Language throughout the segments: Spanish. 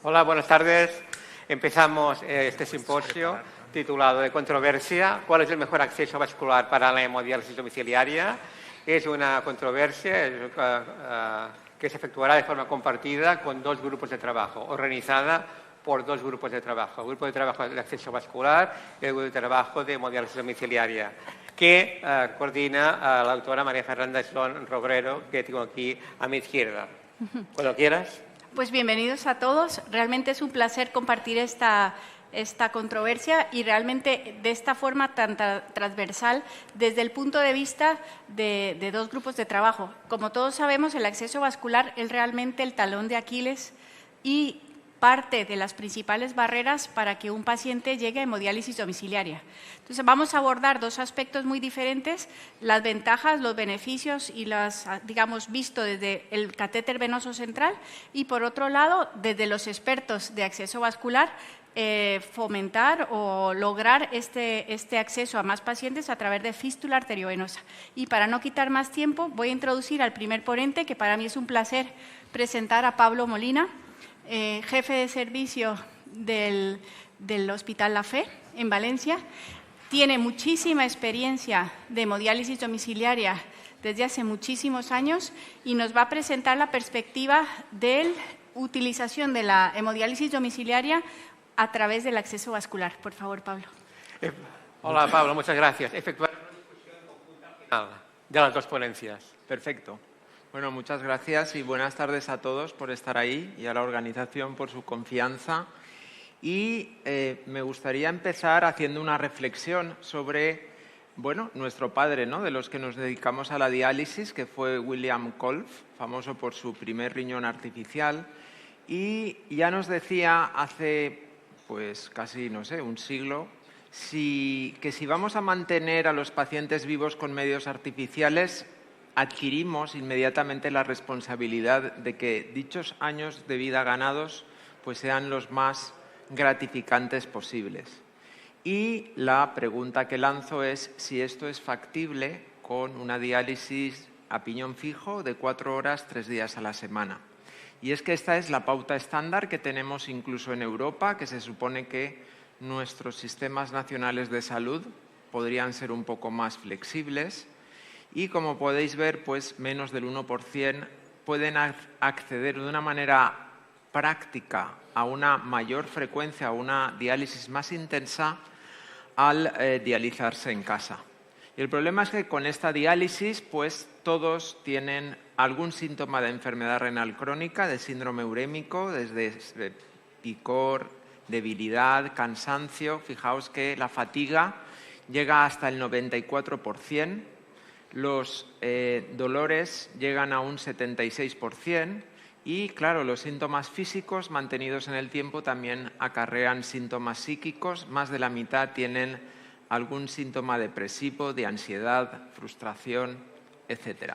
Hola, buenas tardes. Empezamos este simposio titulado de controversia, ¿cuál es el mejor acceso vascular para la hemodiálisis domiciliaria? Es una controversia que se efectuará de forma compartida con dos grupos de trabajo, organizada por dos grupos de trabajo, el grupo de trabajo de acceso vascular y el grupo de trabajo de hemodiálisis domiciliaria, que coordina a la doctora María Fernanda Slón Robrero, que tengo aquí a mi izquierda. Cuando quieras. Pues bienvenidos a todos. Realmente es un placer compartir esta controversia y realmente de esta forma tan transversal desde el punto de vista de dos grupos de trabajo. Como todos sabemos, el acceso vascular es realmente el talón de Aquiles y parte de las principales barreras para que un paciente llegue a hemodiálisis domiciliaria. Entonces, vamos a abordar dos aspectos muy diferentes, las ventajas, los beneficios y las, digamos, visto desde el catéter venoso central y, por otro lado, desde los expertos de acceso vascular, fomentar o lograr este acceso a más pacientes a través de fístula arteriovenosa. Y para no quitar más tiempo, voy a introducir al primer ponente, que para mí es un placer presentar a Pablo Molina, jefe de servicio del Hospital La Fe en Valencia. Tiene muchísima experiencia de hemodiálisis domiciliaria desde hace muchísimos años y nos va a presentar la perspectiva de la utilización de la hemodiálisis domiciliaria a través del acceso vascular. Por favor, Pablo. Hola, Pablo, muchas gracias. Efectuar una discusión conjunta final de las dos ponencias. Perfecto. Bueno, muchas gracias y buenas tardes a todos por estar ahí y a la organización por su confianza. Y me gustaría empezar haciendo una reflexión sobre, bueno, nuestro padre, ¿no?, de los que nos dedicamos a la diálisis, que fue William Kolff, famoso por su primer riñón artificial. Y ya nos decía hace, pues casi, no sé, un siglo, que si vamos a mantener a los pacientes vivos con medios artificiales, adquirimos inmediatamente la responsabilidad de que dichos años de vida ganados pues sean los más gratificantes posibles. Y la pregunta que lanzo es si esto es factible con una diálisis a piñón fijo de 4 horas, 3 días a la semana. Y es que esta es la pauta estándar que tenemos incluso en Europa, que se supone que nuestros sistemas nacionales de salud podrían ser un poco más flexibles. Y como podéis ver, pues menos del 1% pueden acceder de una manera práctica a una mayor frecuencia, a una diálisis más intensa al dializarse en casa. Y el problema es que con esta diálisis, pues todos tienen algún síntoma de enfermedad renal crónica, de síndrome urémico, desde picor, debilidad, cansancio. Fijaos que la fatiga llega hasta el 94%. Los dolores llegan a un 76% y, claro, los síntomas físicos mantenidos en el tiempo también acarrean síntomas psíquicos. Más de la mitad tienen algún síntoma depresivo, de ansiedad, frustración, etc.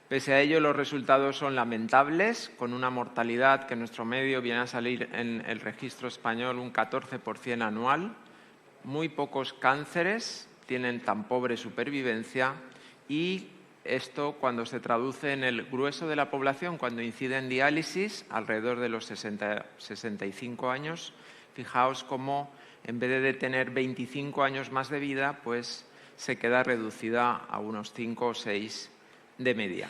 Pese a ello, los resultados son lamentables, con una mortalidad que en nuestro medio viene a salir en el registro español un 14% anual. Muy pocos cánceres tienen tan pobre supervivencia. Y esto, cuando se traduce en el grueso de la población, cuando incide en diálisis, alrededor de los 65 años, fijaos cómo en vez de tener 25 años más de vida, pues se queda reducida a unos 5 o 6 de media.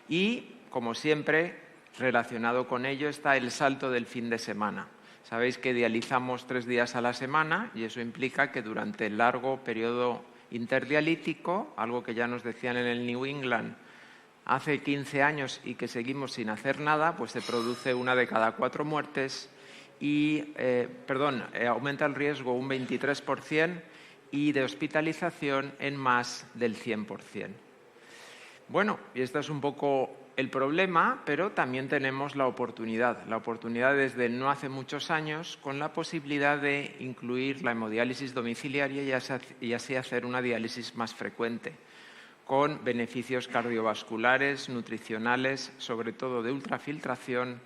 Y, como siempre, relacionado con ello está el salto del fin de semana. Sabéis que dializamos 3 días a la semana y eso implica que durante el largo periodo interdialítico, algo que ya nos decían en el New England hace 15 años y que seguimos sin hacer nada, pues se produce 1 de cada 4 muertes y, aumenta el riesgo un 23% y de hospitalización en más del 100%. Bueno, y esto es un poco el problema, pero también tenemos la oportunidad desde no hace muchos años con la posibilidad de incluir la hemodiálisis domiciliaria y así hacer una diálisis más frecuente, con beneficios cardiovasculares, nutricionales, sobre todo de ultrafiltración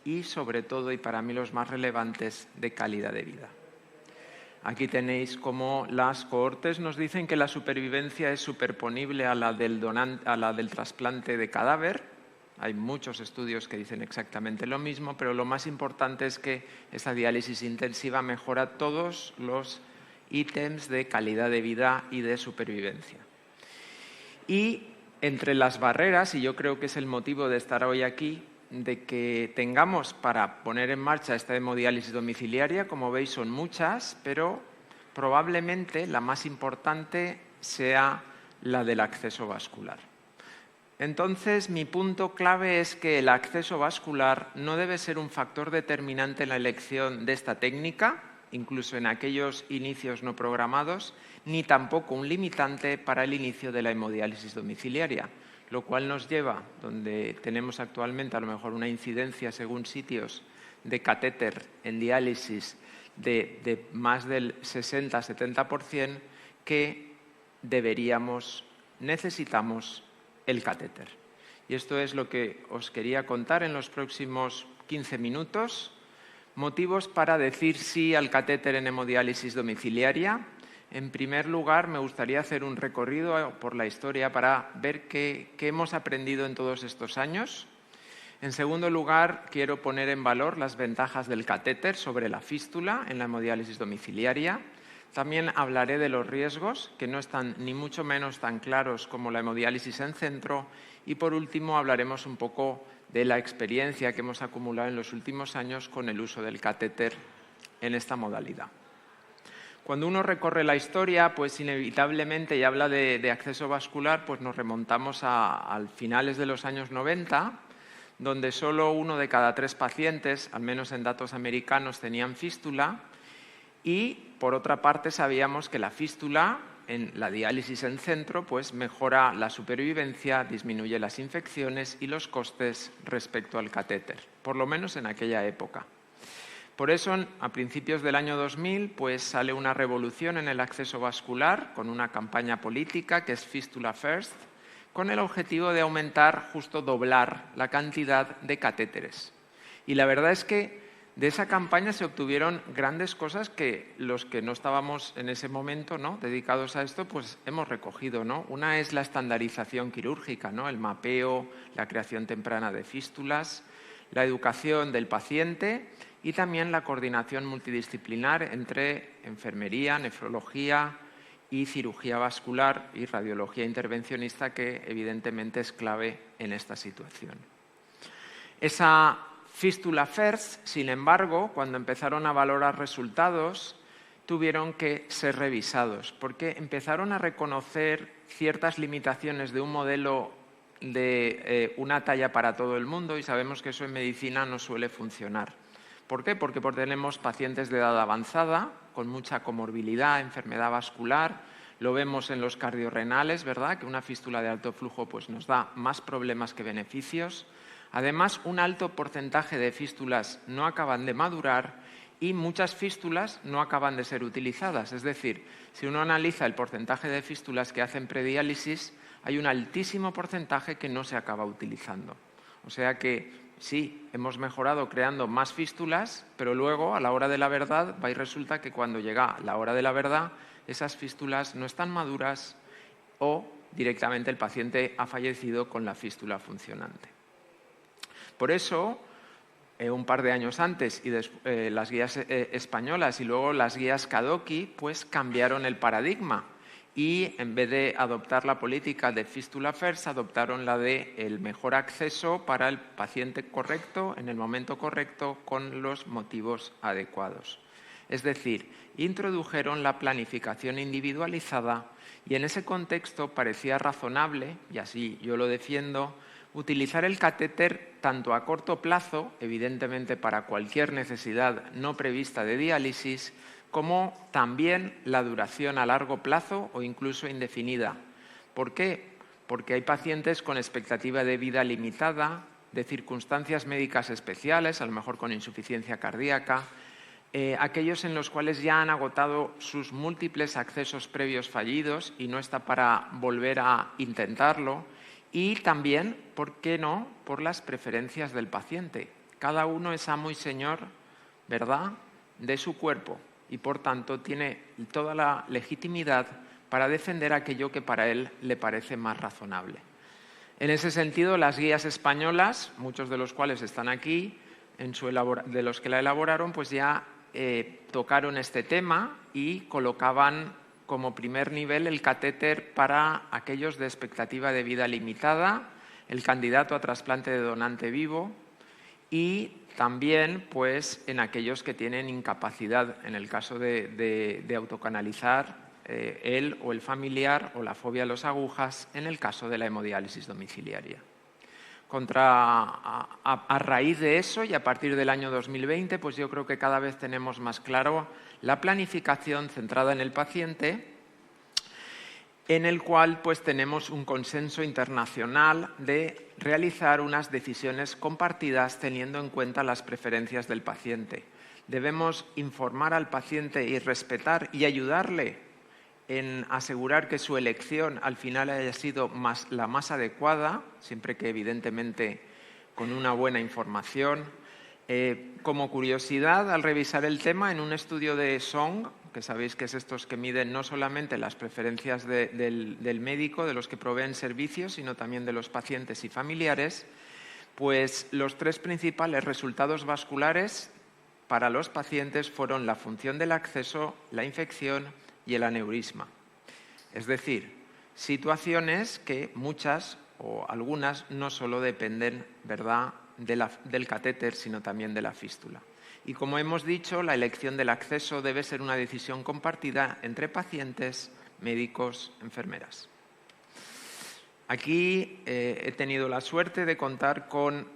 y sobre todo, y para mí los más relevantes, de calidad de vida. Aquí tenéis cómo las cohortes nos dicen que la supervivencia es superponible a la del trasplante de cadáver. Hay muchos estudios que dicen exactamente lo mismo, pero lo más importante es que esta diálisis intensiva mejora todos los ítems de calidad de vida y de supervivencia. Y entre las barreras, y yo creo que es el motivo de estar hoy aquí, de que tengamos para poner en marcha esta hemodiálisis domiciliaria, como veis son muchas, pero probablemente la más importante sea la del acceso vascular. Entonces, mi punto clave es que el acceso vascular no debe ser un factor determinante en la elección de esta técnica, incluso en aquellos inicios no programados, ni tampoco un limitante para el inicio de la hemodiálisis domiciliaria, lo cual nos lleva, donde tenemos actualmente a lo mejor una incidencia según sitios de catéter en diálisis de más del 60-70%, que necesitamos el catéter. Y esto es lo que os quería contar en los próximos 15 minutos. Motivos para decir sí al catéter en hemodiálisis domiciliaria. En primer lugar, me gustaría hacer un recorrido por la historia para ver qué hemos aprendido en todos estos años. En segundo lugar, quiero poner en valor las ventajas del catéter sobre la fístula en la hemodiálisis domiciliaria. También hablaré de los riesgos, que no están ni mucho menos tan claros como la hemodiálisis en centro. Y por último, hablaremos un poco de la experiencia que hemos acumulado en los últimos años con el uso del catéter en esta modalidad. Cuando uno recorre la historia, pues inevitablemente, y habla de acceso vascular, pues nos remontamos a finales de los años 90, donde solo 1 de cada 3 pacientes, al menos en datos americanos, tenían fístula. Y, por otra parte, sabíamos que la fístula en la diálisis en centro pues mejora la supervivencia, disminuye las infecciones y los costes respecto al catéter, por lo menos en aquella época. Por eso, a principios del año 2000, pues sale una revolución en el acceso vascular con una campaña política que es Fistula First, con el objetivo de aumentar, justo doblar la cantidad de catéteres. Y la verdad es que de esa campaña se obtuvieron grandes cosas que los que no estábamos en ese momento, ¿no?, dedicados a esto, pues hemos recogido, ¿no? Una es la estandarización quirúrgica, ¿no?, el mapeo, la creación temprana de fístulas, la educación del paciente y también la coordinación multidisciplinar entre enfermería, nefrología y cirugía vascular y radiología intervencionista, que evidentemente es clave en esta situación. Esa Fistula First, sin embargo, cuando empezaron a valorar resultados, tuvieron que ser revisados, porque empezaron a reconocer ciertas limitaciones de un modelo de una talla para todo el mundo, y sabemos que eso en medicina no suele funcionar. ¿Por qué? Porque tenemos pacientes de edad avanzada, con mucha comorbilidad, enfermedad vascular. Lo vemos en los cardiorrenales, ¿verdad?, que una fístula de alto flujo pues, nos da más problemas que beneficios. Además, un alto porcentaje de fístulas no acaban de madurar y muchas fístulas no acaban de ser utilizadas. Es decir, si uno analiza el porcentaje de fístulas que hacen prediálisis, hay un altísimo porcentaje que no se acaba utilizando. O sea que sí, hemos mejorado creando más fístulas, pero luego, a la hora de la verdad, va y resulta que cuando llega la hora de la verdad, esas fístulas no están maduras o directamente el paciente ha fallecido con la fístula funcionante. Por eso, un par de años antes, y las guías españolas y luego las guías Kadoki, pues cambiaron el paradigma. Y en vez de adoptar la política de Fistula First, adoptaron la de el mejor acceso para el paciente correcto, en el momento correcto, con los motivos adecuados. Es decir, introdujeron la planificación individualizada y en ese contexto parecía razonable, y así yo lo defiendo, utilizar el catéter tanto a corto plazo, evidentemente para cualquier necesidad no prevista de diálisis, como también la duración a largo plazo o incluso indefinida. ¿Por qué? Porque hay pacientes con expectativa de vida limitada, de circunstancias médicas especiales, a lo mejor con insuficiencia cardíaca, aquellos en los cuales ya han agotado sus múltiples accesos previos fallidos y no está para volver a intentarlo, y también, ¿por qué no?, por las preferencias del paciente. Cada uno es amo y señor, ¿verdad?, de su cuerpo. Y, por tanto, tiene toda la legitimidad para defender aquello que para él le parece más razonable. En ese sentido, las guías españolas, muchos de los cuales están aquí, de los que la elaboraron, pues ya tocaron este tema y colocaban como primer nivel el catéter para aquellos de expectativa de vida limitada, el candidato a trasplante de donante vivo y también pues, en aquellos que tienen incapacidad, en el caso de autocanalizar él o el familiar o la fobia a las agujas, en el caso de la hemodiálisis domiciliaria. A raíz de eso y a partir del año 2020, pues yo creo que cada vez tenemos más claro la planificación centrada en el paciente, en el cual pues tenemos un consenso internacional de realizar unas decisiones compartidas teniendo en cuenta las preferencias del paciente. Debemos informar al paciente y respetar y ayudarle en asegurar que su elección al final haya sido la más adecuada, siempre que evidentemente con una buena información. Como curiosidad, al revisar el tema, en un estudio de Song, que sabéis que es estos que miden no solamente las preferencias del médico, de los que proveen servicios, sino también de los pacientes y familiares, pues los 3 principales resultados vasculares para los pacientes fueron la función del acceso, la infección y el aneurisma. Es decir, situaciones que muchas o algunas no solo dependen, ¿verdad?, del catéter, sino también de la fístula. Y como hemos dicho, la elección del acceso debe ser una decisión compartida entre pacientes, médicos, enfermeras. Aquí he tenido la suerte de contar con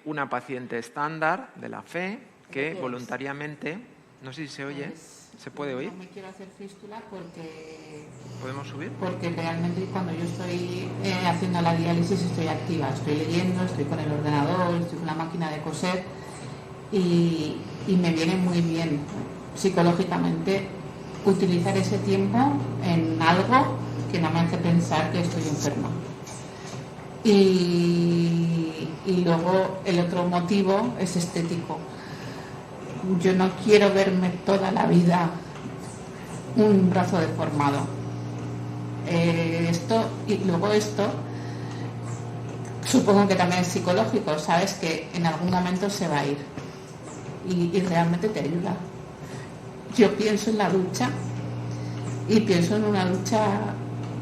una paciente estándar de la FE que voluntariamente, no sé si se oye, ¿se puede oír? No me quiero hacer fístula porque... ¿Podemos subir? Porque realmente cuando yo estoy haciendo la diálisis estoy activa, estoy leyendo, estoy con el ordenador, estoy con la máquina de coser y me viene muy bien psicológicamente utilizar ese tiempo en algo que no me hace pensar que estoy enferma. Y luego el otro motivo es estético. Yo no quiero verme toda la vida un brazo deformado. Y luego esto supongo que también es psicológico, sabes que en algún momento se va a ir y realmente te ayuda. Yo pienso en la lucha y pienso en una lucha,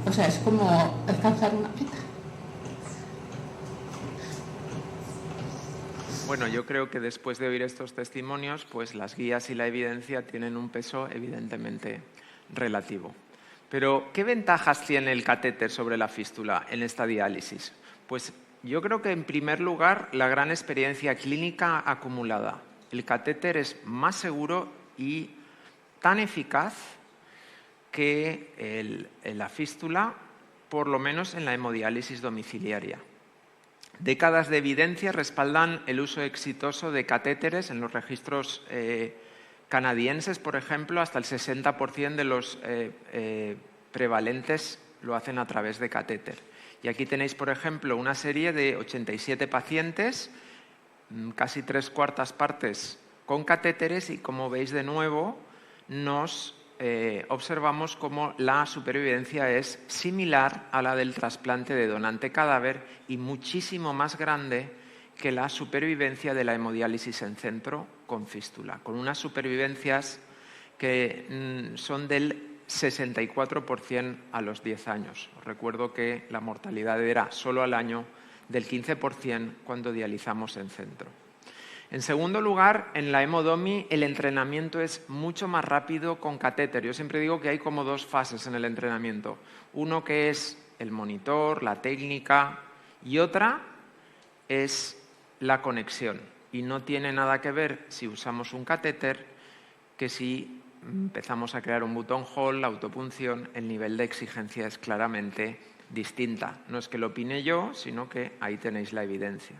o sea, es como alcanzar una meta. Bueno, yo creo que después de oír estos testimonios, pues las guías y la evidencia tienen un peso evidentemente relativo. Pero, ¿qué ventajas tiene el catéter sobre la fístula en esta diálisis? Pues yo creo que, en primer lugar, la gran experiencia clínica acumulada. El catéter es más seguro y tan eficaz que la fístula, por lo menos en la hemodiálisis domiciliaria. Décadas de evidencia respaldan el uso exitoso de catéteres en los registros canadienses, por ejemplo, hasta el 60% de los prevalentes lo hacen a través de catéter. Y aquí tenéis, por ejemplo, una serie de 87 pacientes, casi 3/4 partes con catéteres y, como veis de nuevo, nos observamos cómo la supervivencia es similar a la del trasplante de donante cadáver y muchísimo más grande que la supervivencia de la hemodiálisis en centro con fístula, con unas supervivencias que son del 64% a los 10 años. Os recuerdo que la mortalidad era solo al año del 15% cuando dializamos en centro. En segundo lugar, en la hemodomi el entrenamiento es mucho más rápido con catéter. Yo siempre digo que hay como 2 fases en el entrenamiento. Uno que es el monitor, la técnica, y otra es la conexión. Y no tiene nada que ver si usamos un catéter que si empezamos a crear un buttonhole, la autopunción, el nivel de exigencia es claramente distinta. No es que lo opine yo, sino que ahí tenéis la evidencia.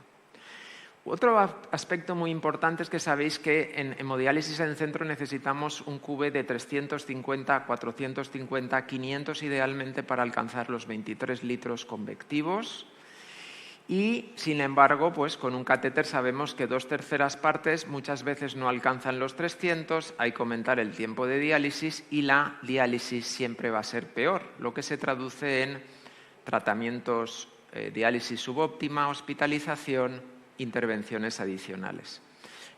Otro aspecto muy importante es que sabéis que en hemodiálisis en centro necesitamos un QV de 350, 450, 500 idealmente para alcanzar los 23 litros convectivos. Y, sin embargo, pues con un catéter sabemos que 2/3 partes muchas veces no alcanzan los 300, hay que aumentar el tiempo de diálisis y la diálisis siempre va a ser peor, lo que se traduce en tratamientos diálisis subóptima, hospitalización, intervenciones adicionales.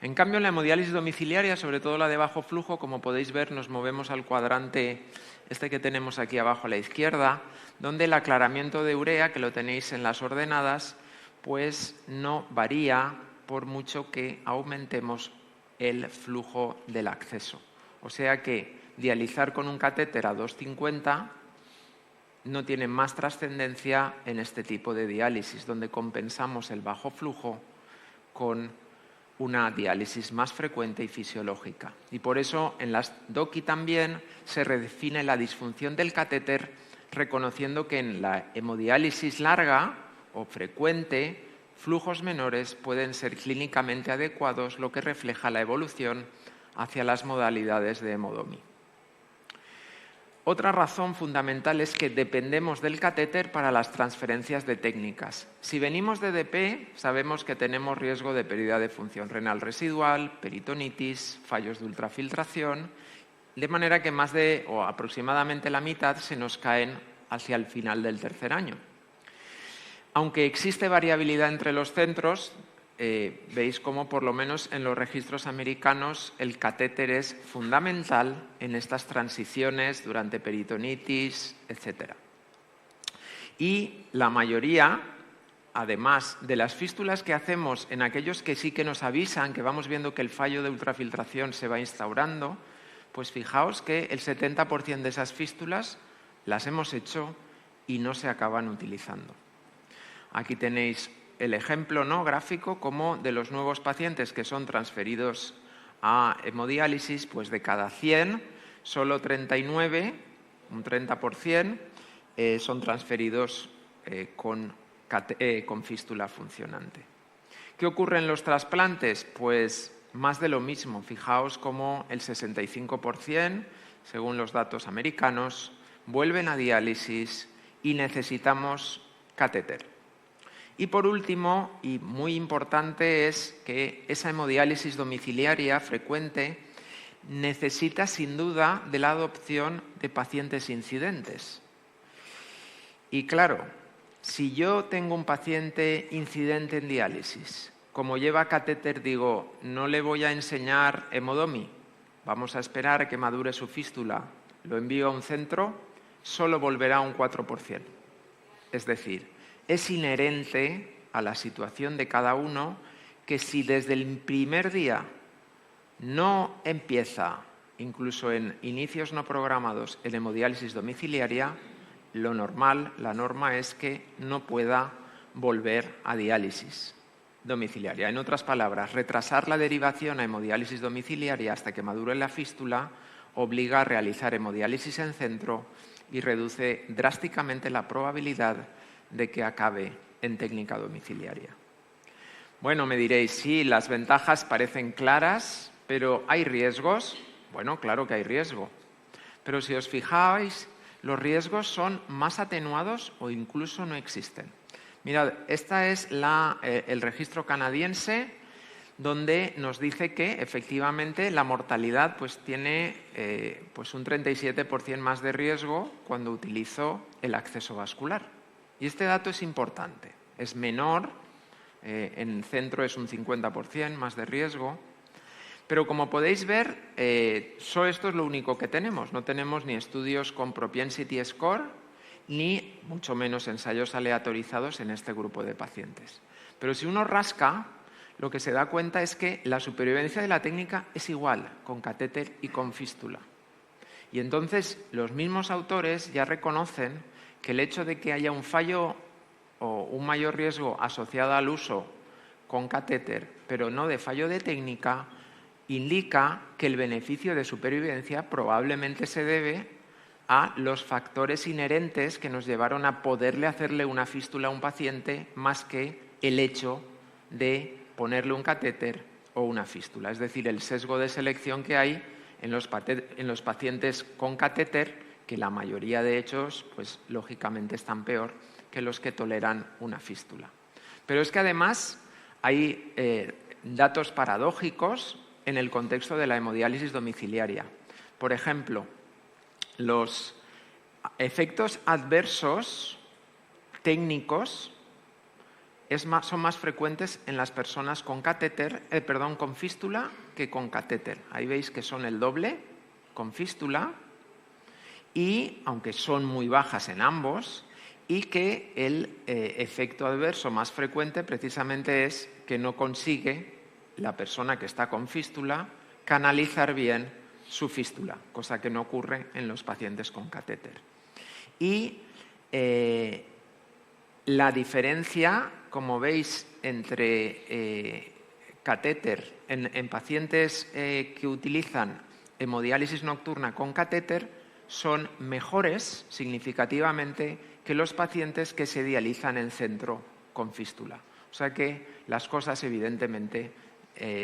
En cambio, en la hemodiálisis domiciliaria, sobre todo la de bajo flujo, como podéis ver, nos movemos al cuadrante este que tenemos aquí abajo a la izquierda, donde el aclaramiento de urea, que lo tenéis en las ordenadas, pues no varía por mucho que aumentemos el flujo del acceso. O sea que dializar con un catéter a 2,50 no tiene más trascendencia en este tipo de diálisis, donde compensamos el bajo flujo con una diálisis más frecuente y fisiológica. Y por eso en las DOCI también se redefine la disfunción del catéter, reconociendo que en la hemodiálisis larga o frecuente, flujos menores pueden ser clínicamente adecuados, lo que refleja la evolución hacia las modalidades de hemodomi. Otra razón fundamental es que dependemos del catéter para las transferencias de técnicas. Si venimos de DP, sabemos que tenemos riesgo de pérdida de función renal residual, peritonitis, fallos de ultrafiltración, de manera que más de o aproximadamente la mitad se nos caen hacia el final del tercer año. Aunque existe variabilidad entre los centros, veis cómo por lo menos en los registros americanos el catéter es fundamental en estas transiciones durante peritonitis, etc. Y la mayoría, además de las fístulas que hacemos en aquellos que sí que nos avisan, que vamos viendo que el fallo de ultrafiltración se va instaurando, pues fijaos que el 70% de esas fístulas las hemos hecho y no se acaban utilizando. Aquí tenéis el ejemplo, ¿no?, gráfico, como de los nuevos pacientes que son transferidos a hemodiálisis, pues de cada 100, solo 39, un 30%, son transferidos con fístula funcionante. ¿Qué ocurre en los trasplantes? Pues más de lo mismo. Fijaos cómo el 65%, según los datos americanos, vuelven a diálisis y necesitamos catéter. Y por último, y muy importante, es que esa hemodiálisis domiciliaria frecuente necesita sin duda de la adopción de pacientes incidentes. Y claro, si yo tengo un paciente incidente en diálisis, como lleva catéter, digo, no le voy a enseñar hemodomi, vamos a esperar a que madure su fístula, lo envío a un centro, solo volverá un 4%. Es decir, es inherente a la situación de cada uno que si desde el primer día no empieza, incluso en inicios no programados, en hemodiálisis domiciliaria, lo normal, la norma es que no pueda volver a diálisis domiciliaria. En otras palabras, retrasar la derivación a hemodiálisis domiciliaria hasta que madure la fístula obliga a realizar hemodiálisis en centro y reduce drásticamente la probabilidad de que acabe en técnica domiciliaria. Bueno, me diréis, sí, las ventajas parecen claras, pero ¿hay riesgos? Bueno, claro que hay riesgo. Pero si os fijáis, los riesgos son más atenuados o incluso no existen. Mirad, esta es el registro canadiense, donde nos dice que efectivamente la mortalidad pues, tiene un 37% más de riesgo cuando utilizo el acceso vascular. Y este dato es importante, es menor, en centro es un 50% más de riesgo, pero como podéis ver, solo esto es lo único que tenemos. No tenemos ni estudios con propensity score, ni mucho menos ensayos aleatorizados en este grupo de pacientes. Pero si uno rasca, lo que se da cuenta es que la supervivencia de la técnica es igual con catéter y con fístula. Y entonces los mismos autores ya reconocen que el hecho de que haya un fallo o un mayor riesgo asociado al uso con catéter, pero no de fallo de técnica, indica que el beneficio de supervivencia probablemente se debe a los factores inherentes que nos llevaron a poderle hacerle una fístula a un paciente más que el hecho de ponerle un catéter o una fístula. Es decir, el sesgo de selección que hay en los pacientes con catéter, que la mayoría de ellos, pues lógicamente están peor que los que toleran una fístula. Pero es que además hay datos paradójicos en el contexto de la hemodiálisis domiciliaria. Por ejemplo, los efectos adversos técnicos son más frecuentes en las personas con con fístula que con catéter. Ahí veis que son el doble con fístula y, aunque son muy bajas en ambos, y que el efecto adverso más frecuente precisamente es que no consigue la persona que está con fístula canalizar bien su fístula, cosa que no ocurre en los pacientes con catéter. Y la diferencia, como veis, entre catéter en pacientes que utilizan hemodiálisis nocturna con catéter son mejores significativamente que los pacientes que se dializan en centro con fístula. O sea que las cosas evidentemente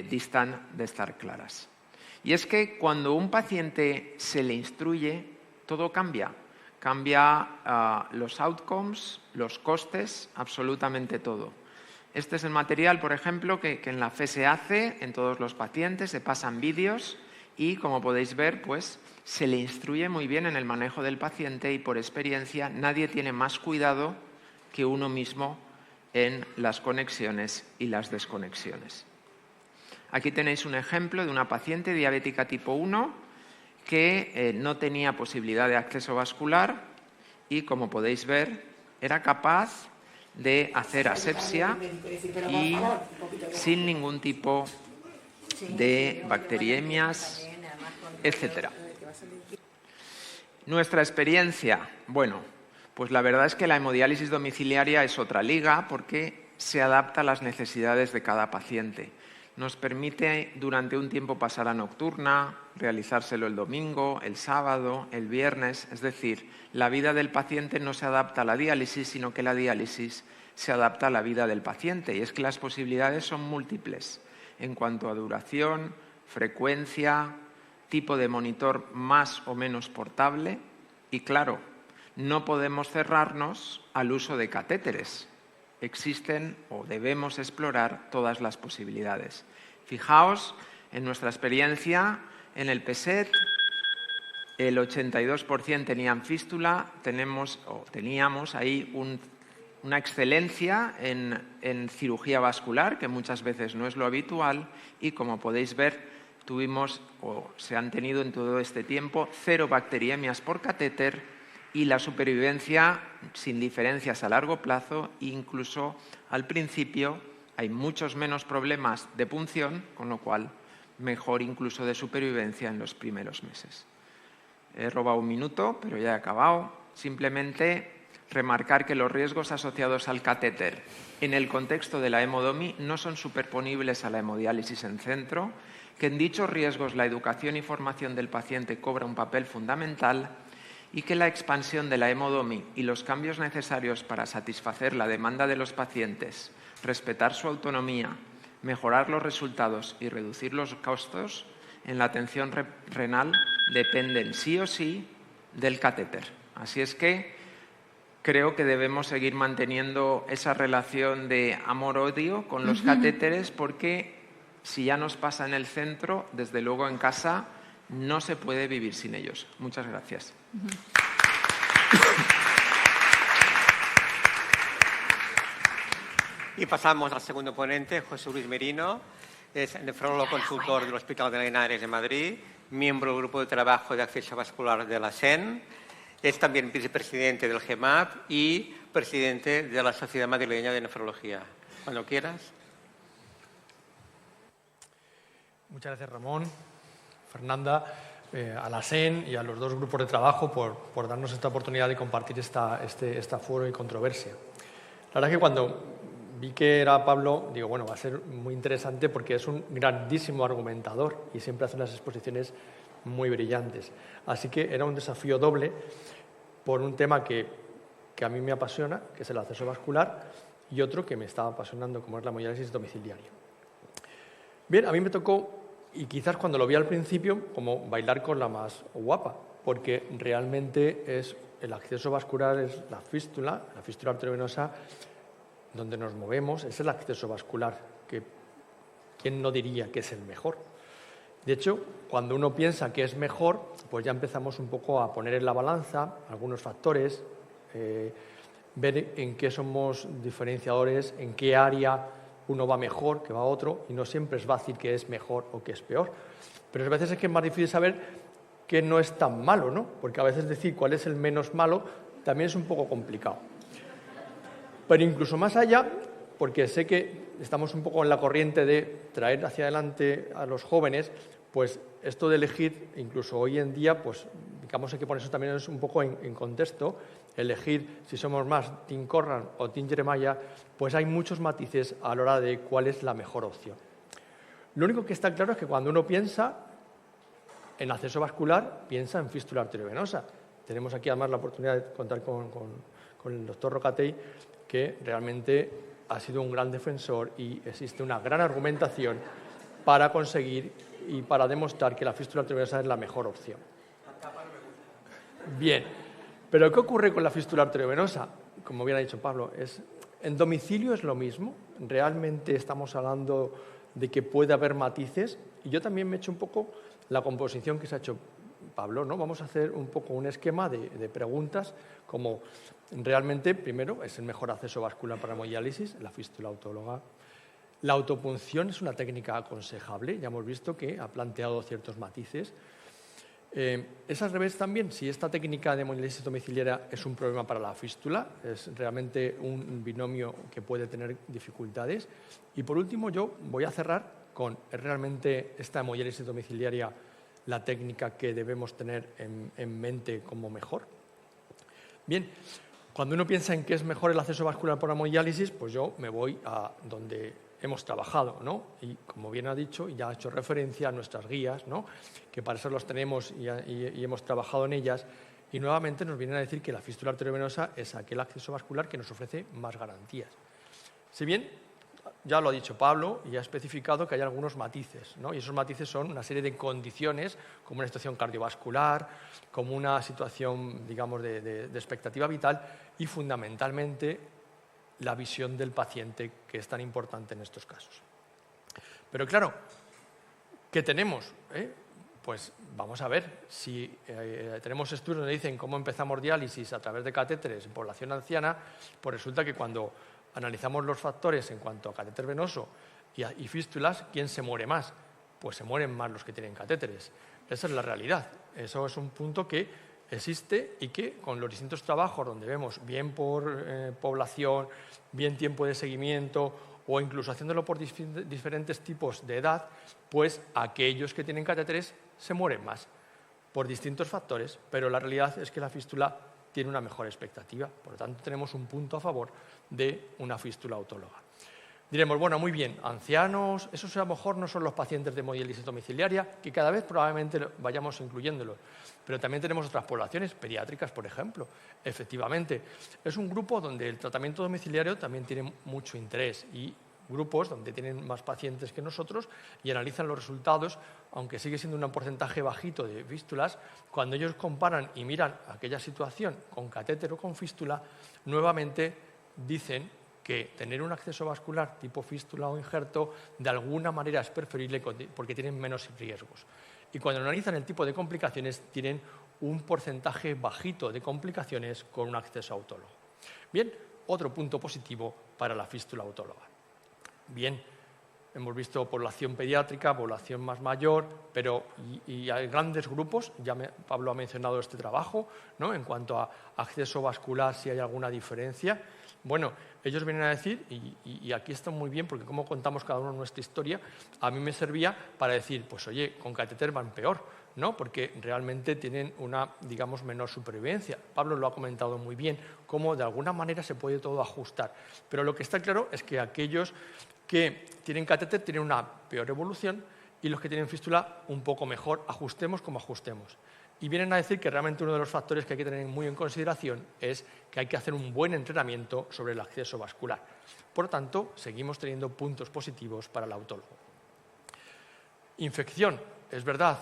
distan de estar claras. Y es que cuando a un paciente se le instruye, todo cambia. Cambia los outcomes, los costes, absolutamente todo. Este es el material, por ejemplo, que en la FE se hace en todos los pacientes, se pasan vídeos y, como podéis ver, pues se le instruye muy bien en el manejo del paciente y, por experiencia, nadie tiene más cuidado que uno mismo en las conexiones y las desconexiones. Aquí tenéis un ejemplo de una paciente diabética tipo 1 que no tenía posibilidad de acceso vascular y, como podéis ver, era capaz de hacer asepsia y sin ningún tipo de bacteriemias, etc. Nuestra experiencia, bueno, pues la verdad es que la hemodiálisis domiciliaria es otra liga porque se adapta a las necesidades de cada paciente. Nos permite durante un tiempo pasar a nocturna, realizárselo el domingo, el sábado, el viernes. Es decir, la vida del paciente no se adapta a la diálisis, sino que la diálisis se adapta a la vida del paciente. Y es que las posibilidades son múltiples en cuanto a duración, frecuencia, tipo de monitor más o menos portable. Y claro, no podemos cerrarnos al uso de catéteres. Existen o debemos explorar todas las posibilidades. Fijaos, en nuestra experiencia, en el PESET, el 82% tenían fístula, teníamos ahí una excelencia en cirugía vascular, que muchas veces no es lo habitual, y como podéis ver, se han tenido en todo este tiempo 0 bacteriemias por catéter, y la supervivencia sin diferencias a largo plazo, incluso al principio hay muchos menos problemas de punción, con lo cual mejor incluso de supervivencia en los primeros meses. He robado un minuto, pero ya he acabado. Simplemente remarcar que los riesgos asociados al catéter en el contexto de la hemodomi no son superponibles a la hemodiálisis en centro, que en dichos riesgos la educación y formación del paciente cobra un papel fundamental y que la expansión de la hemodomi y los cambios necesarios para satisfacer la demanda de los pacientes, respetar su autonomía, mejorar los resultados y reducir los costos en la atención renal dependen sí o sí del catéter. Así es que creo que debemos seguir manteniendo esa relación de amor-odio con los catéteres porque si ya nos pasa en el centro, desde luego en casa no se puede vivir sin ellos. Muchas gracias. Y pasamos al segundo ponente, José Luis Merino. Es nefrólogo consultor del Hospital de Linares de Madrid, miembro del Grupo de Trabajo de Acceso Vascular de la SEN. Es también vicepresidente del GEMAP y presidente de la Sociedad Madrileña de Nefrología. Cuando quieras. Muchas gracias, Ramón, Fernanda, a la SEN y a los dos grupos de trabajo por darnos esta oportunidad de compartir este foro y controversia. La verdad es que cuando vi que era Pablo, digo, bueno, va a ser muy interesante porque es un grandísimo argumentador y siempre hace unas exposiciones muy brillantes. Así que era un desafío doble por un tema que a mí me apasiona, que es el acceso vascular, y otro que me estaba apasionando, como es la hemodiálisis domiciliaria. Bien, a mí me tocó, y quizás cuando lo vi al principio, como bailar con la más guapa, porque realmente el acceso vascular es la fístula arteriovenosa, donde nos movemos, es el acceso vascular, que ¿quién no diría que es el mejor? De hecho, cuando uno piensa que es mejor, pues ya empezamos un poco a poner en la balanza algunos factores, ver en qué somos diferenciadores, en qué área uno va mejor que va otro, y no siempre es fácil que es mejor o que es peor. Pero a veces es que es más difícil saber que no es tan malo, ¿no? Porque a veces decir cuál es el menos malo también es un poco complicado. Pero incluso más allá, porque sé que estamos un poco en la corriente de traer hacia adelante a los jóvenes, pues esto de elegir, incluso hoy en día, pues digamos que por eso también es un poco en contexto, elegir si somos más Team Corran o Team Jeremiah, pues hay muchos matices a la hora de cuál es la mejor opción. Lo único que está claro es que cuando uno piensa en acceso vascular, piensa en fístula arteriovenosa. Tenemos aquí además la oportunidad de contar con el doctor Rocatell, que realmente ha sido un gran defensor y existe una gran argumentación para conseguir y para demostrar que la fístula arteriovenosa es la mejor opción. Bien, pero ¿qué ocurre con la fístula arteriovenosa? Como bien ha dicho Pablo, en domicilio es lo mismo. Realmente estamos hablando de que puede haber matices, y yo también me he hecho un poco la composición que se ha hecho Pablo, ¿no? Vamos a hacer un poco un esquema de preguntas, como realmente, primero, es el mejor acceso vascular para hemodiálisis, la fístula autóloga. La autopunción es una técnica aconsejable, ya hemos visto que ha planteado ciertos matices. Es al revés también, si esta técnica de hemodiálisis domiciliaria es un problema para la fístula, es realmente un binomio que puede tener dificultades. Y por último, yo voy a cerrar con, ¿es realmente esta hemodiálisis domiciliaria la técnica que debemos tener en mente como mejor? Bien, cuando uno piensa en qué es mejor el acceso vascular por hemodiálisis, pues yo me voy a donde hemos trabajado, ¿no? Y como bien ha dicho, y ya ha hecho referencia a nuestras guías, ¿no? Que para eso las tenemos y hemos trabajado en ellas, y nuevamente nos vienen a decir que la fístula arteriovenosa es aquel acceso vascular que nos ofrece más garantías. Si bien, ya lo ha dicho Pablo y ha especificado que hay algunos matices, ¿no? Y esos matices son una serie de condiciones, como una situación cardiovascular, como una situación, digamos, de expectativa vital, y fundamentalmente la visión del paciente, que es tan importante en estos casos. Pero claro, ¿qué tenemos? Pues vamos a ver, si tenemos estudios donde dicen cómo empezamos diálisis a través de catéteres en población anciana, pues resulta que cuando analizamos los factores en cuanto a catéter venoso y fístulas, ¿quién se muere más? Pues se mueren más los que tienen catéteres. Esa es la realidad. Eso es un punto que existe y que con los distintos trabajos donde vemos bien por población, bien tiempo de seguimiento o incluso haciéndolo por diferentes tipos de edad, pues aquellos que tienen catéteres se mueren más por distintos factores, pero la realidad es que la fístula tiene una mejor expectativa. Por lo tanto, tenemos un punto a favor de una fístula autóloga. Diremos, bueno, muy bien, ancianos, esos a lo mejor no son los pacientes de hemodiálisis domiciliaria, que cada vez probablemente vayamos incluyéndolos, pero también tenemos otras poblaciones, pediátricas, por ejemplo. Efectivamente, es un grupo donde el tratamiento domiciliario también tiene mucho interés, y grupos donde tienen más pacientes que nosotros y analizan los resultados, aunque sigue siendo un porcentaje bajito de fístulas, cuando ellos comparan y miran aquella situación con catéter o con fístula, nuevamente dicen que tener un acceso vascular tipo fístula o injerto de alguna manera es preferible porque tienen menos riesgos. Y cuando analizan el tipo de complicaciones, tienen un porcentaje bajito de complicaciones con un acceso autólogo. Bien, otro punto positivo para la fístula autóloga. Bien, hemos visto población pediátrica, población más mayor, pero y hay grandes grupos, Pablo ha mencionado este trabajo, ¿no? En cuanto a acceso vascular, si hay alguna diferencia. Bueno, ellos vienen a decir, y aquí está muy bien, porque como contamos cada uno nuestra historia, a mí me servía para decir, pues oye, con catéter van peor, ¿no? Porque realmente tienen una, digamos, menor supervivencia. Pablo lo ha comentado muy bien, cómo de alguna manera se puede todo ajustar. Pero lo que está claro es que aquellos que tienen catéter tienen una peor evolución y los que tienen fístula un poco mejor, ajustemos como ajustemos. Y vienen a decir que realmente uno de los factores que hay que tener muy en consideración es que hay que hacer un buen entrenamiento sobre el acceso vascular. Por lo tanto, seguimos teniendo puntos positivos para el autólogo. Infección, es verdad.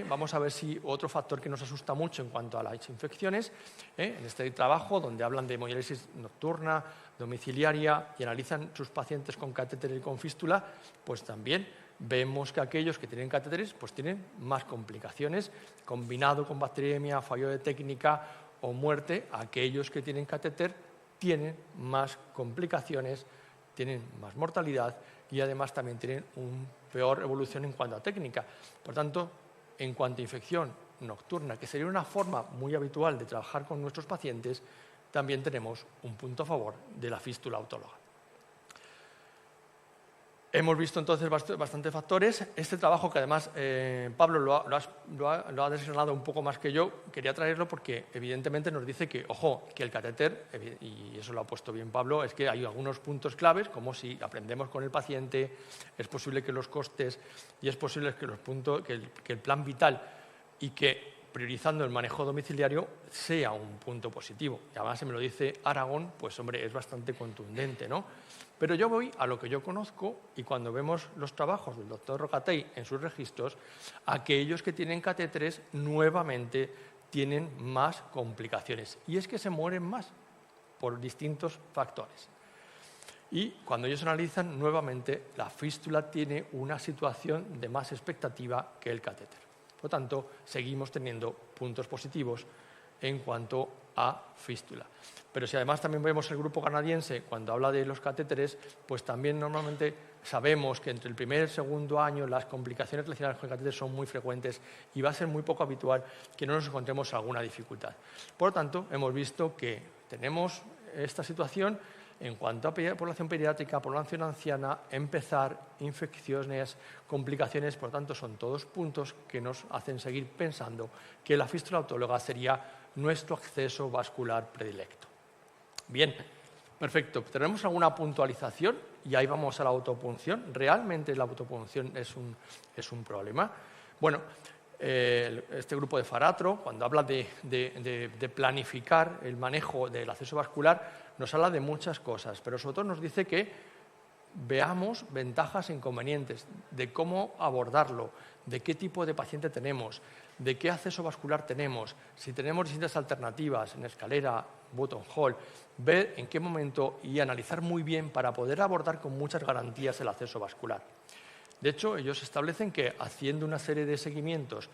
Vamos a ver si otro factor que nos asusta mucho en cuanto a las infecciones, en este trabajo donde hablan de hemodiálisis nocturna, domiciliaria y analizan sus pacientes con catéter y con fístula, pues también vemos que aquellos que tienen catéteres pues tienen más complicaciones, combinado con bacteriemia, fallo de técnica o muerte. Aquellos que tienen catéter tienen más complicaciones, tienen más mortalidad y además también tienen una peor evolución en cuanto a técnica. Por tanto, en cuanto a infección nocturna, que sería una forma muy habitual de trabajar con nuestros pacientes, también tenemos un punto a favor de la fístula autóloga. Hemos visto entonces bastantes factores. Este trabajo, que además Pablo lo ha desgranado un poco más que yo, quería traerlo porque evidentemente nos dice que, ojo, que el catéter, y eso lo ha puesto bien Pablo, es que hay algunos puntos claves, como si aprendemos con el paciente, es posible que los costes y es posible que el plan vital y que priorizando el manejo domiciliario sea un punto positivo. Y además, si me lo dice Aragón, pues hombre, es bastante contundente, ¿no? Pero yo voy a lo que yo conozco y cuando vemos los trabajos del doctor Rocatey en sus registros, aquellos que tienen catéteres nuevamente tienen más complicaciones. Y es que se mueren más por distintos factores. Y cuando ellos analizan, nuevamente, la fístula tiene una situación de más expectativa que el catéter. Por lo tanto, seguimos teniendo puntos positivos en cuanto a fístula. Pero si además también vemos el grupo canadiense, cuando habla de los catéteres, pues también normalmente sabemos que entre el primer y el segundo año las complicaciones relacionadas con el catéter son muy frecuentes y va a ser muy poco habitual que no nos encontremos alguna dificultad. Por lo tanto, hemos visto que tenemos esta situación en cuanto a población pediátrica, población anciana, empezar, infecciones, complicaciones. Por lo tanto, son todos puntos que nos hacen seguir pensando que la fístula autóloga sería nuestro acceso vascular predilecto. Bien, perfecto. ¿Tenemos alguna puntualización? Y ahí vamos a la autopunción. ¿Realmente la autopunción es un problema? Bueno, este grupo de Faratro, cuando habla de planificar el manejo del acceso vascular, nos habla de muchas cosas, pero sobre todo nos dice que veamos ventajas e inconvenientes, de cómo abordarlo, de qué tipo de paciente tenemos, de qué acceso vascular tenemos, si tenemos distintas alternativas en escalera, buttonhole, ver en qué momento y analizar muy bien para poder abordar con muchas garantías el acceso vascular. De hecho, ellos establecen que haciendo una serie de seguimientos,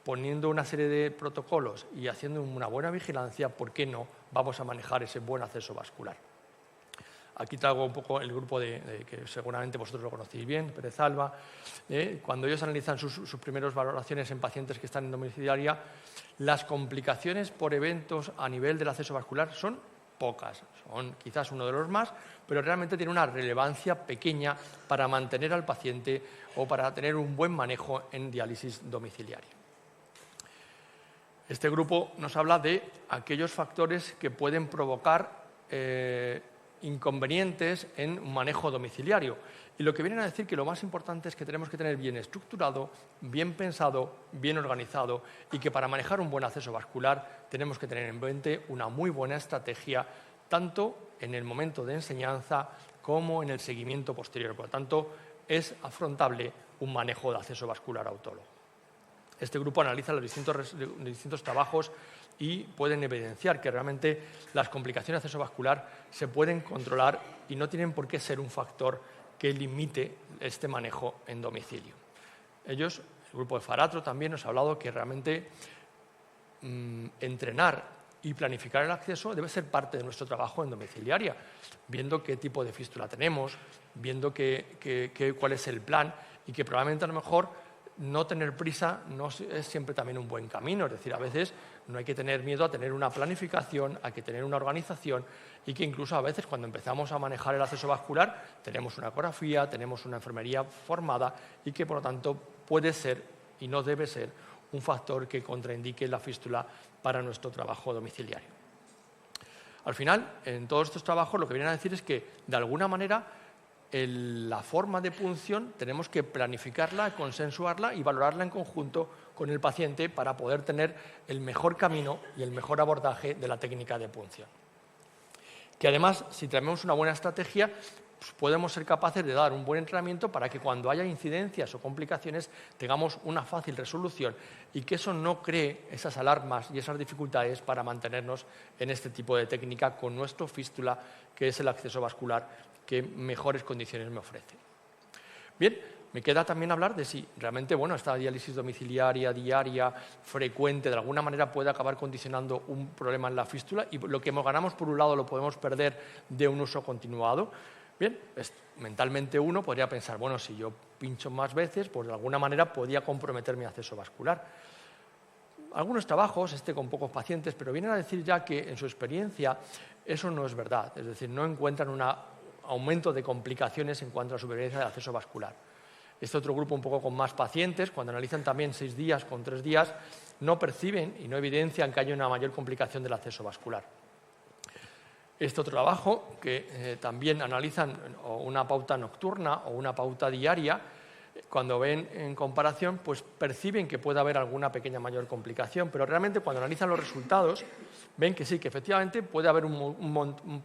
poniendo una serie de protocolos y haciendo una buena vigilancia, ¿por qué no vamos a manejar ese buen acceso vascular? Aquí traigo un poco el grupo que seguramente vosotros lo conocéis bien, Pérez Alba. Cuando ellos analizan sus primeras valoraciones en pacientes que están en domiciliaria, las complicaciones por eventos a nivel del acceso vascular son pocas, son quizás uno de los más, pero realmente tiene una relevancia pequeña para mantener al paciente o para tener un buen manejo en diálisis domiciliaria. Este grupo nos habla de aquellos factores que pueden provocar inconvenientes en un manejo domiciliario. Y lo que vienen a decir que lo más importante es que tenemos que tener bien estructurado, bien pensado, bien organizado y que para manejar un buen acceso vascular tenemos que tener en mente una muy buena estrategia tanto en el momento de enseñanza como en el seguimiento posterior. Por lo tanto, es afrontable un manejo de acceso vascular autólogo. Este grupo analiza los distintos trabajos y pueden evidenciar que realmente las complicaciones de acceso vascular se pueden controlar y no tienen por qué ser un factor que limite este manejo en domicilio. Ellos, el grupo de Faratro también nos ha hablado que realmente entrenar y planificar el acceso debe ser parte de nuestro trabajo en domiciliaria, viendo qué tipo de fístula tenemos, viendo cuál es el plan y que probablemente a lo mejor no tener prisa no es siempre también un buen camino. Es decir, a veces no hay que tener miedo a tener una planificación, hay que tener una organización y que incluso a veces cuando empezamos a manejar el acceso vascular tenemos una ecografía, tenemos una enfermería formada y que por lo tanto puede ser y no debe ser un factor que contraindique la fístula para nuestro trabajo domiciliario. Al final, en todos estos trabajos lo que vienen a decir es que de alguna manera la forma de punción tenemos que planificarla, consensuarla y valorarla en conjunto con el paciente para poder tener el mejor camino y el mejor abordaje de la técnica de punción. Que además, si tenemos una buena estrategia, pues podemos ser capaces de dar un buen entrenamiento para que cuando haya incidencias o complicaciones tengamos una fácil resolución y que eso no cree esas alarmas y esas dificultades para mantenernos en este tipo de técnica con nuestro fístula, que es el acceso vascular que mejores condiciones me ofrece. Bien, me queda también hablar de si realmente esta diálisis domiciliaria, diaria, frecuente, de alguna manera puede acabar condicionando un problema en la fístula y lo que ganamos por un lado lo podemos perder de un uso continuado. Bien, mentalmente uno podría pensar, si yo pincho más veces, pues de alguna manera podría comprometer mi acceso vascular. Algunos trabajos, con pocos pacientes, pero vienen a decir ya que en su experiencia eso no es verdad, es decir, no encuentran un aumento de complicaciones en cuanto a supervivencia del acceso vascular. Este otro grupo, un poco con más pacientes, cuando analizan también 6 días con 3 días, no perciben y no evidencian que haya una mayor complicación del acceso vascular. Este otro trabajo, que también analizan una pauta nocturna o una pauta diaria, cuando ven en comparación, pues perciben que puede haber alguna pequeña mayor complicación, pero realmente cuando analizan los resultados, ven que sí, que efectivamente puede haber un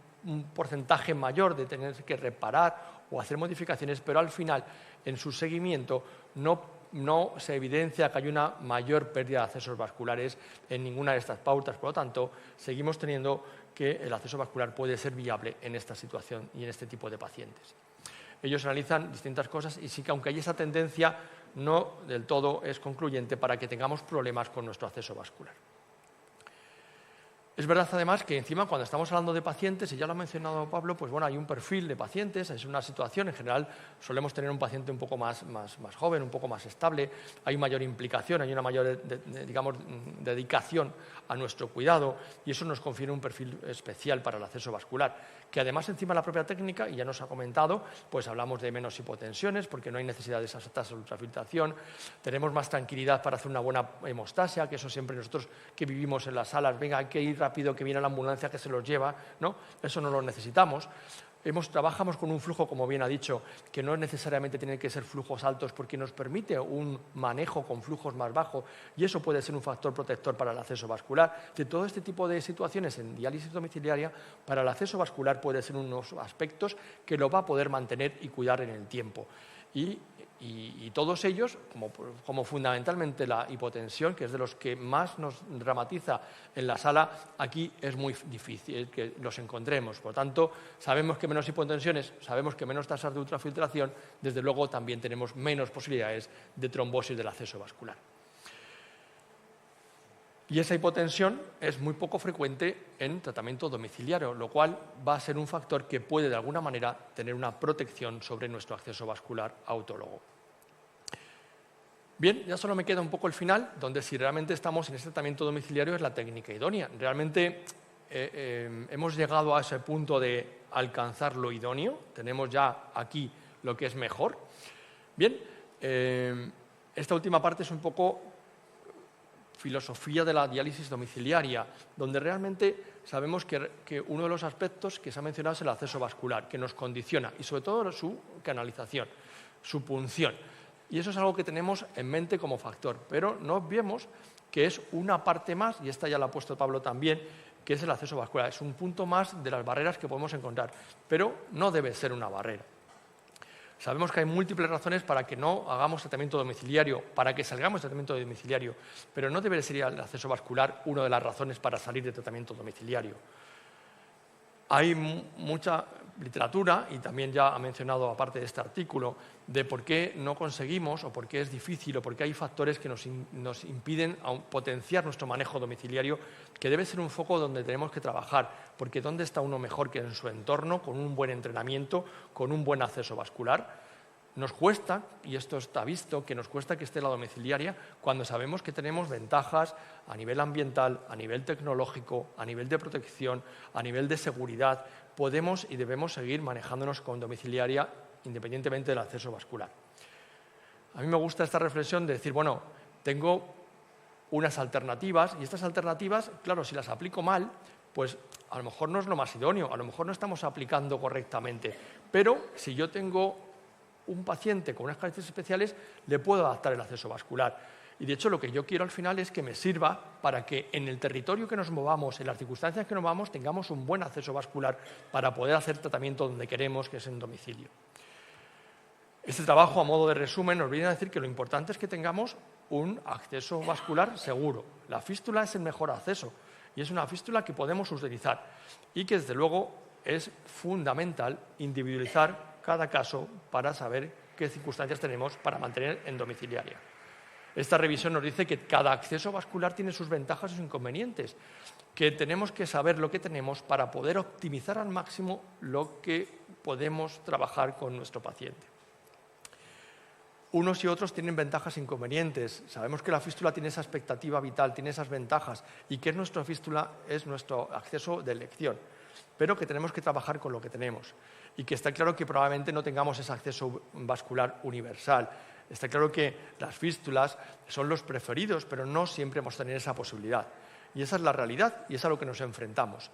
porcentaje mayor de tener que reparar o hacer modificaciones, pero al final, en su seguimiento, no se evidencia que hay una mayor pérdida de accesos vasculares en ninguna de estas pautas. Por lo tanto, seguimos teniendo que el acceso vascular puede ser viable en esta situación y en este tipo de pacientes. Ellos analizan distintas cosas y sí que, aunque hay esa tendencia, no del todo es concluyente para que tengamos problemas con nuestro acceso vascular. Es verdad, además, que encima cuando estamos hablando de pacientes, y ya lo ha mencionado Pablo, pues hay un perfil de pacientes, es una situación, en general solemos tener un paciente un poco más joven, un poco más estable, hay mayor implicación, hay una mayor, dedicación a nuestro cuidado y eso nos confiere un perfil especial para el acceso vascular, que además encima de la propia técnica, y ya nos ha comentado, pues hablamos de menos hipotensiones porque no hay necesidad de esas tasas de ultrafiltración, tenemos más tranquilidad para hacer una buena hemostasia, que eso siempre nosotros que vivimos en las salas, venga, hay que ir rápido, que viene la ambulancia que se los lleva, ¿no? Eso no lo necesitamos. Trabajamos con un flujo, como bien ha dicho, que no necesariamente tienen que ser flujos altos porque nos permite un manejo con flujos más bajos y eso puede ser un factor protector para el acceso vascular. De todo este tipo de situaciones en diálisis domiciliaria, para el acceso vascular puede ser unos aspectos que lo va a poder mantener y cuidar en el tiempo. Y todos ellos, como fundamentalmente la hipotensión, que es de los que más nos dramatiza en la sala, aquí es muy difícil que los encontremos. Por lo tanto, sabemos que menos hipotensiones, sabemos que menos tasas de ultrafiltración, desde luego también tenemos menos posibilidades de trombosis del acceso vascular. Y esa hipotensión es muy poco frecuente en tratamiento domiciliario, lo cual va a ser un factor que puede de alguna manera tener una protección sobre nuestro acceso vascular autólogo. Bien, ya solo me queda un poco el final, donde si realmente estamos en este tratamiento domiciliario es la técnica idónea. Realmente hemos llegado a ese punto de alcanzar lo idóneo, tenemos ya aquí lo que es mejor. Bien, esta última parte es un poco filosofía de la diálisis domiciliaria, donde realmente sabemos que uno de los aspectos que se ha mencionado es el acceso vascular, que nos condiciona, y sobre todo su canalización, su punción. Y eso es algo que tenemos en mente como factor, pero no olvidemos que es una parte más, y esta ya la ha puesto Pablo también, que es el acceso vascular. Es un punto más de las barreras que podemos encontrar, pero no debe ser una barrera. Sabemos que hay múltiples razones para que no hagamos tratamiento domiciliario, para que salgamos de tratamiento domiciliario, pero no debe ser el acceso vascular una de las razones para salir de tratamiento domiciliario. Hay mucha literatura, y también ya ha mencionado, aparte de este artículo, de por qué no conseguimos, o por qué es difícil, o por qué hay factores que nos impiden potenciar nuestro manejo domiciliario, que debe ser un foco donde tenemos que trabajar, porque ¿dónde está uno mejor que en su entorno, con un buen entrenamiento, con un buen acceso vascular? Nos cuesta, y esto está visto, que nos cuesta que esté la domiciliaria cuando sabemos que tenemos ventajas a nivel ambiental, a nivel tecnológico, a nivel de protección, a nivel de seguridad. Podemos y debemos seguir manejándonos con domiciliaria independientemente del acceso vascular. A mí me gusta esta reflexión de decir, bueno, tengo unas alternativas y estas alternativas, claro, si las aplico mal, pues a lo mejor no es lo más idóneo, a lo mejor no estamos aplicando correctamente, pero si yo tengo un paciente con unas características especiales, le puedo adaptar el acceso vascular. Y de hecho lo que yo quiero al final es que me sirva para que en el territorio que nos movamos, en las circunstancias que nos movamos, tengamos un buen acceso vascular para poder hacer tratamiento donde queremos, que es en domicilio. Este trabajo, a modo de resumen, nos viene a decir que lo importante es que tengamos un acceso vascular seguro. La fístula es el mejor acceso y es una fístula que podemos utilizar y que desde luego es fundamental individualizar cada caso para saber qué qué circunstancias tenemos para mantener en domiciliaria. Esta revisión nos dice que cada acceso vascular tiene sus ventajas y sus inconvenientes, que tenemos que saber lo que tenemos para poder optimizar al máximo lo que podemos trabajar con nuestro paciente. Unos y otros tienen ventajas e inconvenientes. Sabemos que la fístula tiene esa expectativa vital, tiene esas ventajas y que nuestra fístula es nuestro acceso de elección, pero que tenemos que trabajar con lo que tenemos y que está claro que probablemente no tengamos ese acceso vascular universal. Está claro que las fístulas son los preferidos, pero no siempre vamos a tener esa posibilidad. Y esa es la realidad y es a lo que nos enfrentamos.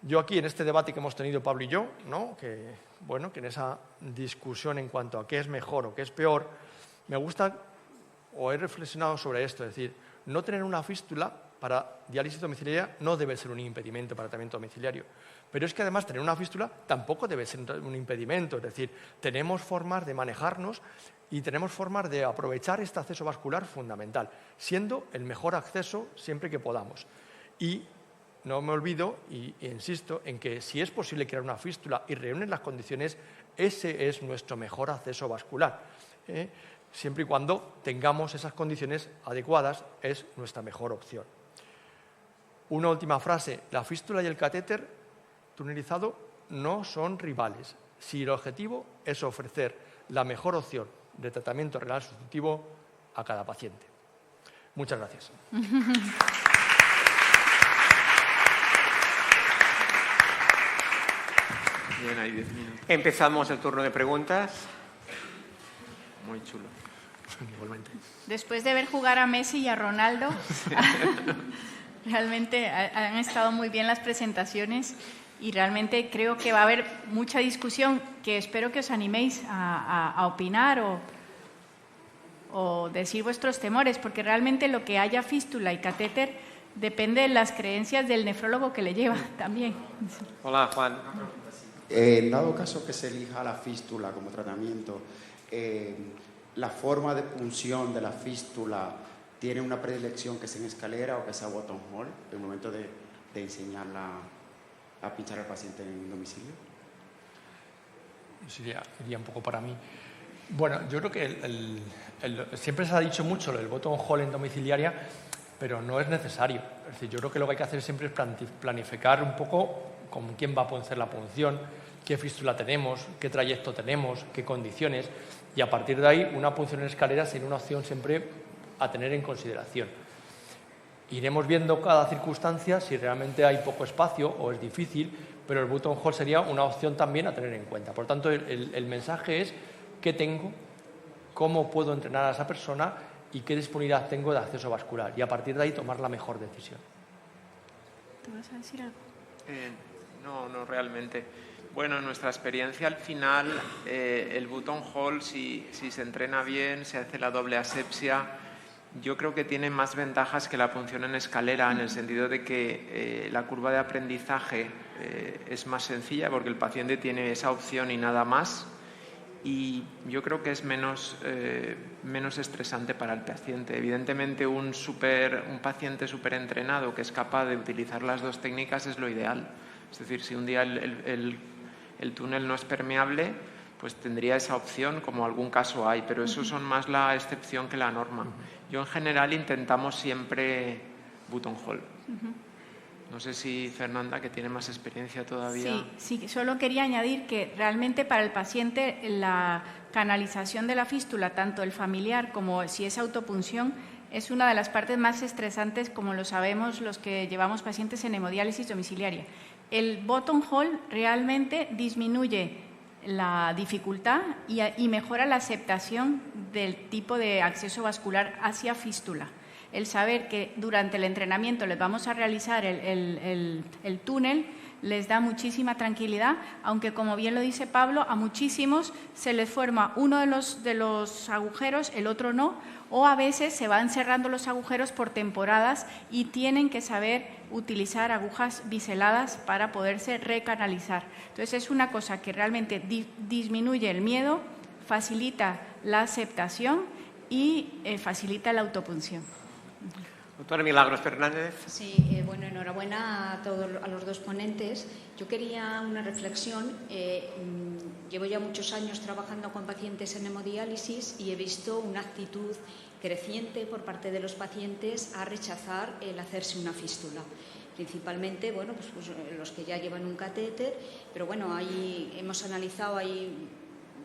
Yo aquí, en este debate que hemos tenido Pablo y yo, ¿no? que en esa discusión en cuanto a qué es mejor o qué es peor, me gusta o he reflexionado sobre esto, es decir, no tener una fístula para diálisis domiciliaria no debe ser un impedimento para tratamiento domiciliario. Pero es que además tener una fístula tampoco debe ser un impedimento, es decir, tenemos formas de manejarnos y tenemos formas de aprovechar este acceso vascular fundamental, siendo el mejor acceso siempre que podamos. Y no me olvido e insisto en que si es posible crear una fístula y reúnen las condiciones, ese es nuestro mejor acceso vascular. Siempre y cuando tengamos esas condiciones adecuadas, es nuestra mejor opción. Una última frase, la fístula y el catéter tunelizado no son rivales, si el objetivo es ofrecer la mejor opción de tratamiento renal sustitutivo a cada paciente. Muchas gracias. Bien, hay 10 minutos. Empezamos el turno de preguntas. Muy chulo. Igualmente. Después de ver jugar a Messi y a Ronaldo, realmente han estado muy bien las presentaciones y realmente creo que va a haber mucha discusión que espero que os animéis a opinar o decir vuestros temores, porque realmente lo que haya fístula y catéter depende de las creencias del nefrólogo que le lleva también. Hola, Juan. En dado caso que se elija la fístula como tratamiento, la forma de punción de la fístula tiene una predilección que sea en escalera o que sea button hole en el momento de enseñarla a pinchar al paciente en domicilio. Iría un poco para mí. Bueno, yo creo que siempre se ha dicho mucho el button hole en domiciliaria, pero no es necesario. Es decir, yo creo que lo que hay que hacer siempre es planificar un poco con quién va a hacer la punción, qué fístula tenemos, qué trayecto tenemos, qué condiciones, y a partir de ahí una punción en escalera sería una opción siempre a tener en consideración. Iremos viendo cada circunstancia si realmente hay poco espacio o es difícil, pero el button hole sería una opción también a tener en cuenta. Por tanto, el mensaje es qué tengo, cómo puedo entrenar a esa persona y qué disponibilidad tengo de acceso vascular, y a partir de ahí tomar la mejor decisión. ¿Te vas a decir algo? No realmente. Bueno, en nuestra experiencia al final, el button hole, si se entrena bien, se hace la doble asepsia, yo creo que tiene más ventajas que la punción en escalera, en el sentido de que la curva de aprendizaje es más sencilla porque el paciente tiene esa opción y nada más, y yo creo que es menos estresante para el paciente. Evidentemente, un paciente súper entrenado que es capaz de utilizar las dos técnicas es lo ideal. Es decir, si un día el túnel no es permeable, pues tendría esa opción, como algún caso hay, pero eso son más la excepción que la norma. Yo en general intentamos siempre button hole. No sé si Fernanda, que tiene más experiencia todavía. Sí, solo quería añadir que realmente para el paciente la canalización de la fístula, tanto el familiar como si es autopunción, es una de las partes más estresantes, como lo sabemos los que llevamos pacientes en hemodiálisis domiciliaria. El button hole realmente disminuye la dificultad y mejora la aceptación del tipo de acceso vascular hacia fístula. El saber que durante el entrenamiento les vamos a realizar el túnel les da muchísima tranquilidad, aunque como bien lo dice Pablo, a muchísimos se les forma uno de los agujeros, el otro no, o a veces se van cerrando los agujeros por temporadas y tienen que saber utilizar agujas biseladas para poderse recanalizar. Entonces es una cosa que realmente disminuye el miedo, facilita la aceptación y facilita la autopunción. Doctora Milagros Fernández. Sí, bueno, enhorabuena a los dos ponentes. Yo quería una reflexión. llevo ya muchos años trabajando con pacientes en hemodiálisis y he visto una actitud creciente por parte de los pacientes a rechazar el hacerse una fístula. Principalmente, bueno, pues los que ya llevan un catéter, pero bueno, hemos analizado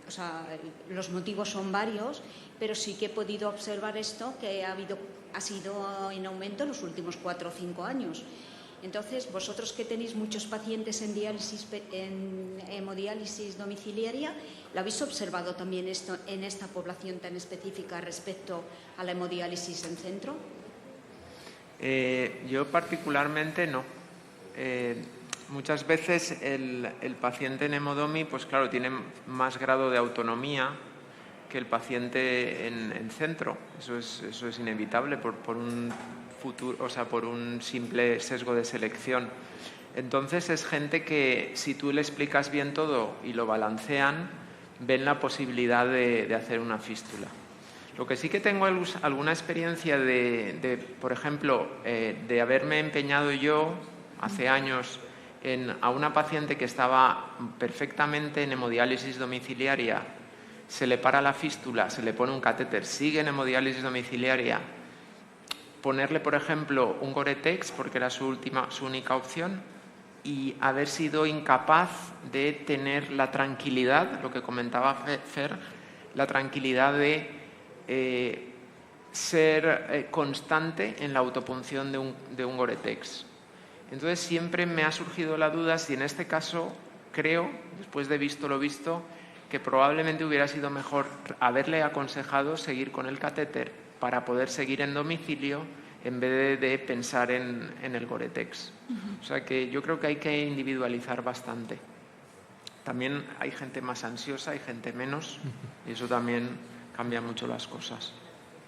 o sea, los motivos son varios, pero sí que he podido observar esto, que ha sido en aumento en los últimos 4 o 5 años. Entonces, vosotros que tenéis muchos pacientes en hemodiálisis domiciliaria, ¿lo habéis observado también esto en esta población tan específica respecto a la hemodiálisis en centro? Yo particularmente no. Muchas veces el paciente en hemodomi, pues claro, tiene más grado de autonomía que el paciente en centro. Eso es inevitable por un futuro, o sea, por un simple sesgo de selección. Entonces es gente que, si tú le explicas bien todo y lo balancean, ven la posibilidad de hacer una fístula. Lo que sí que tengo alguna experiencia por ejemplo, de haberme empeñado yo hace años a una paciente que estaba perfectamente en hemodiálisis domiciliaria, se le para la fístula, se le pone un catéter, sigue en hemodiálisis domiciliaria, ponerle, por ejemplo, un Gore-Tex, porque era su única opción, y haber sido incapaz de tener la tranquilidad, lo que comentaba Fer, la tranquilidad de ser constante en la autopunción de un Gore-Tex. Entonces siempre me ha surgido la duda si en este caso creo, después de visto lo visto, que probablemente hubiera sido mejor haberle aconsejado seguir con el catéter para poder seguir en domicilio en vez de pensar en el Gore-Tex. O sea que yo creo que hay que individualizar bastante. También hay gente más ansiosa, hay gente menos, y eso también cambia mucho las cosas.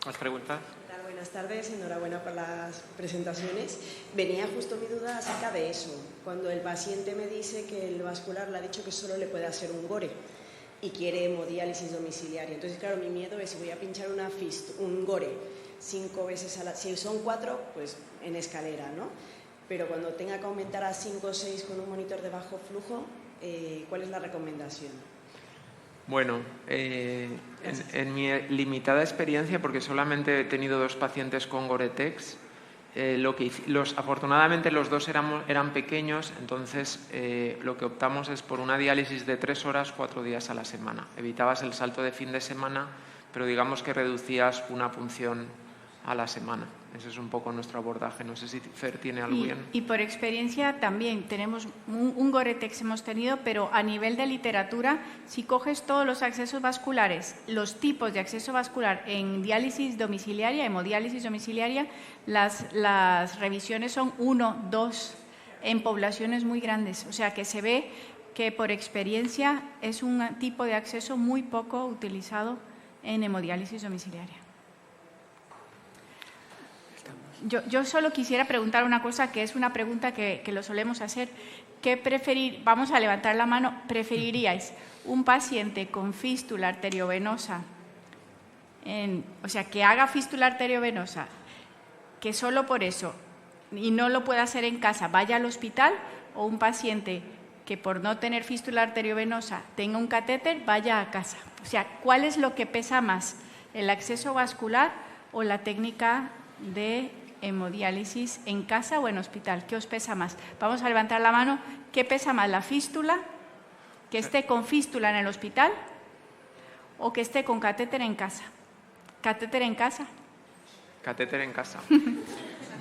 ¿Más preguntas? Buenas tardes, enhorabuena por las presentaciones. Venía justo mi duda acerca de eso. Cuando el paciente me dice que el vascular le ha dicho que solo le puede hacer un Gore y quiere hemodiálisis domiciliaria. Entonces, claro, mi miedo es si voy a pinchar un Gore 5 veces a la... Si son 4, pues en escalera, ¿no? Pero cuando tenga que aumentar a 5 o 6 con un monitor de bajo flujo, ¿cuál es la recomendación? Bueno, en mi limitada experiencia, porque solamente he tenido 2 pacientes con Gore-Tex, afortunadamente los 2 eran pequeños, entonces lo que optamos es por una diálisis de 3 horas, 4 días a la semana. Evitabas el salto de fin de semana, pero digamos que reducías una punción a la semana. Ese es un poco nuestro abordaje. No sé si Fer tiene algo bien. Y por experiencia también tenemos un Gore-Tex hemos tenido, pero a nivel de literatura, si coges todos los accesos vasculares, los tipos de acceso vascular en diálisis domiciliaria, hemodiálisis domiciliaria, las revisiones son 1, 2 en poblaciones muy grandes. O sea que se ve que por experiencia es un tipo de acceso muy poco utilizado en hemodiálisis domiciliaria. Yo solo quisiera preguntar una cosa, que es una pregunta que lo solemos hacer. Vamos a levantar la mano. ¿Preferiríais un paciente con fístula arteriovenosa, o sea, que haga fístula arteriovenosa, que solo por eso, y no lo pueda hacer en casa, vaya al hospital, o un paciente que por no tener fístula arteriovenosa tenga un catéter, vaya a casa? O sea, ¿cuál es lo que pesa más, el acceso vascular o la técnica de hemodiálisis en casa o en hospital? ¿Qué os pesa más? Vamos a levantar la mano. ¿Qué pesa más, la fístula, que esté con fístula en el hospital o que esté con catéter en casa? ¿Catéter en casa? Catéter en casa.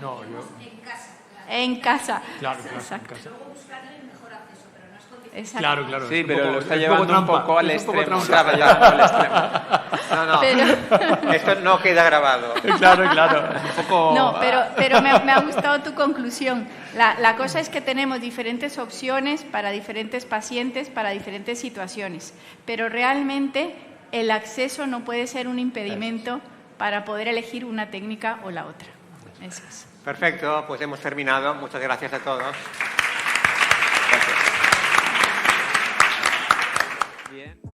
No, yo... En casa. En casa. Claro, Exacto. en casa. Luego buscarle el mejor acceso, pero no es condición. Exacto. Claro, claro. Sí, es pero poco, lo está es llevando trampa, un poco al es extremo. trampa. Está llevando al extremo. No, Pero... esto no queda grabado. Claro, claro. Es un poco... No, pero me ha gustado tu conclusión. La cosa es que tenemos diferentes opciones para diferentes pacientes, para diferentes situaciones, pero realmente el acceso no puede ser un impedimento para poder elegir una técnica o la otra. Eso es. Perfecto, pues hemos terminado. Muchas gracias a todos. Bien.